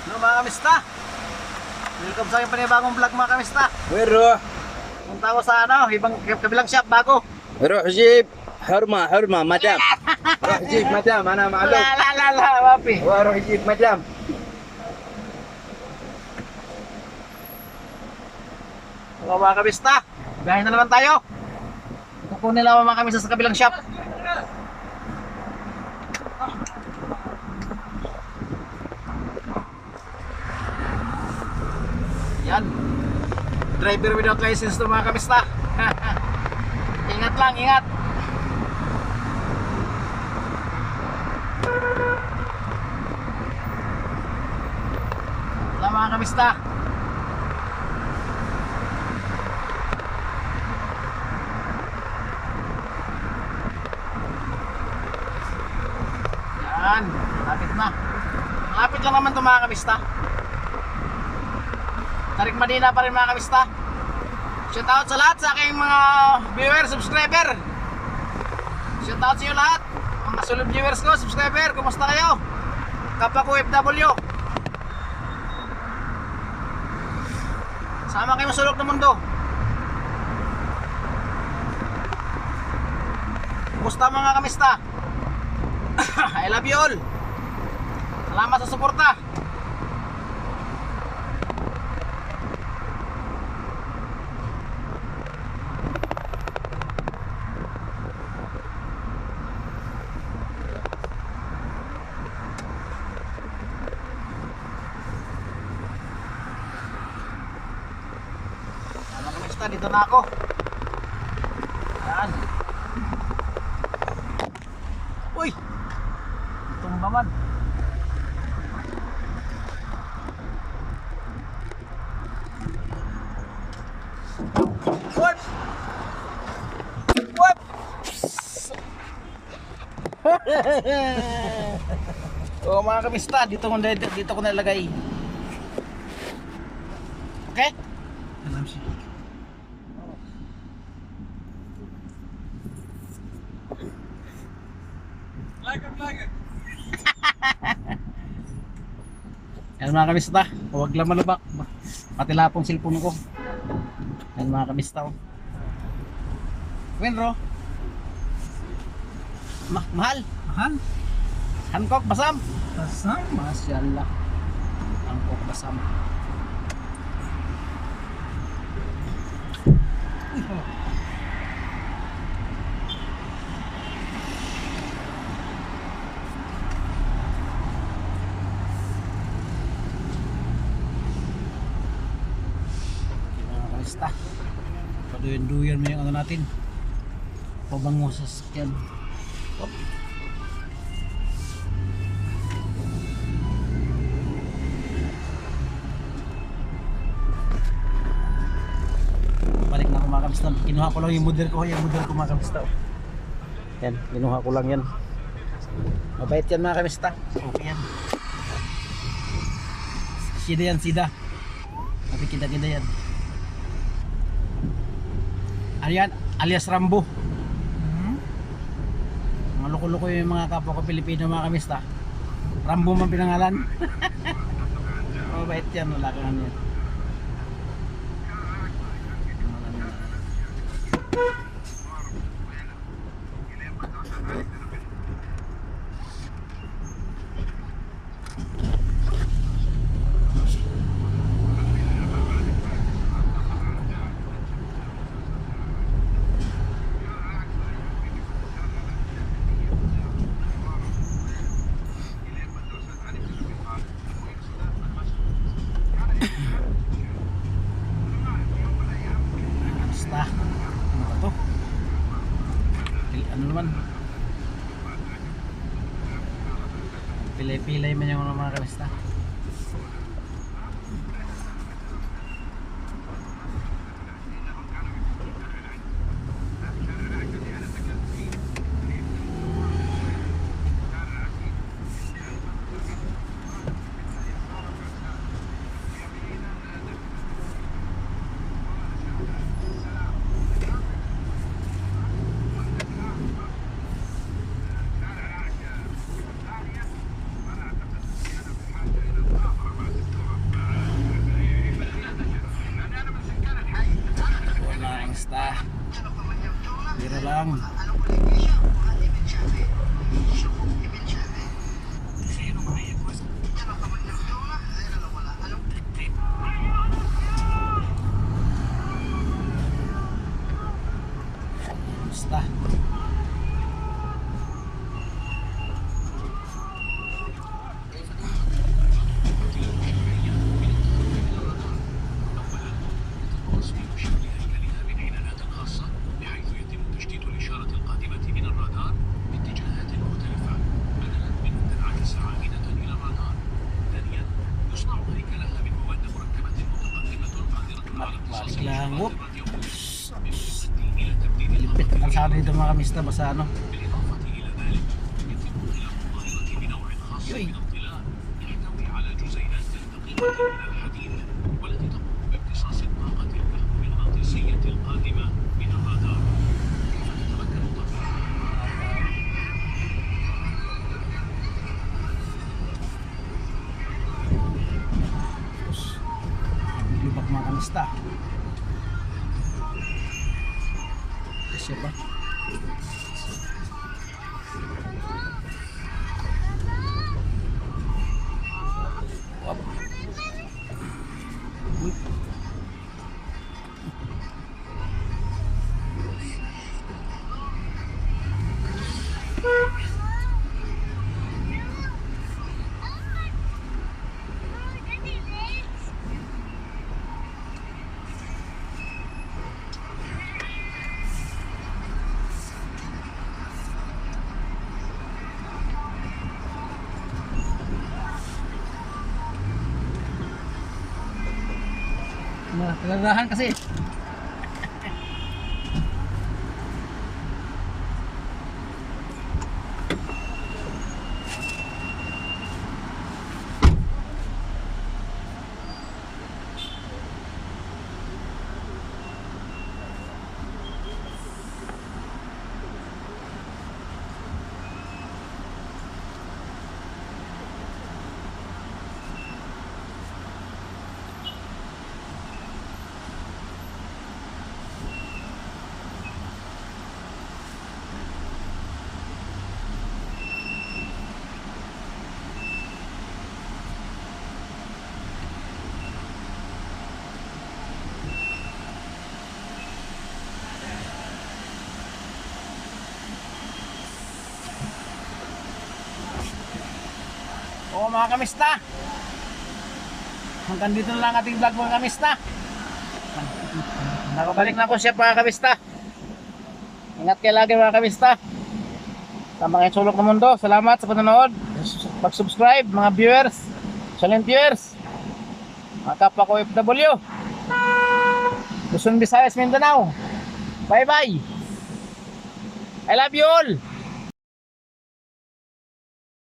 Hello mga kamista. Welcome sa aking panibagong vlog mga kamista. Pero Punta ko sa ibang kabilang shop bago. روح جيب حرمة مدام. روح جيب مدام أنا معلوم. La, wapi. وروح جيب مدام. Hello mga kamista. Biyahe na naman tayo. Kukunin lang mga kamista sa kabilang shop. Yan. Driver without license to mga kamista. Ingat lang, ingat. Wala mga kamista. Yan, lapit na. Lapit lang naman ito mga kamista. Tarik Madina pa rin mga kamista. Shout out sa lahat sa aking mga viewer, subscriber. Shout out sa inyo lahat. Mga solid viewers ko, subscriber, kumusta kayo? Kapwa ko FW. Sama kayo masulok ng mundo. Kumusta mga kamista? I love you all. Salamat sa suporta. Dito na ako. Yan. Uy! Tumba man. What? What? Oh mga kamista, dito ko nalagay. Okay? Alam siya. Yan mga kamista, huwag lang malubak. Patila pong cellphone ko. Yan mga kamista. Winro. Mahal. Mahal? Hancock Basam. Basam? Masyaallah. Hancock Basam. Paduyan-duyan mo yung ano natin, pabango sa sasakyan. Op. Balik na ako mga kamista. Kinuha ko lang yung model ko mga kamista. Yan, kinuha ko lang yan. Mabait yan mga kamista. Okay yan. Sida yan, sida. Nakikita-kita yan. Ayan, alias Rambo. Mga loko-loko yung mga kapwa ko Pilipino mga kamista. Rambo man pinangalan. Mabait yan, wala kang yan. Ano naman, pilay-pilay man yung mga kamista. lang. Basta. Balik lang. Whoop. Lipit ang kalsada dito mga kamista. Basta ano. Yoy. Lubak mga kamista. Kasi ba? Wap. Uy. Nagagahan kasi. Oo mga kamista, hanggang dito na lang ating vlog mga kamista. Nakabalik na ako siya mga kamista. Ingat kayo lagi mga kamista. Sa mga sulok ng mundo, salamat sa panonood. Pag-subscribe mga viewers, silent viewers, mga kapwa ko OFW, Luzon, Visayas, Mindanao. Bye bye. I love you all.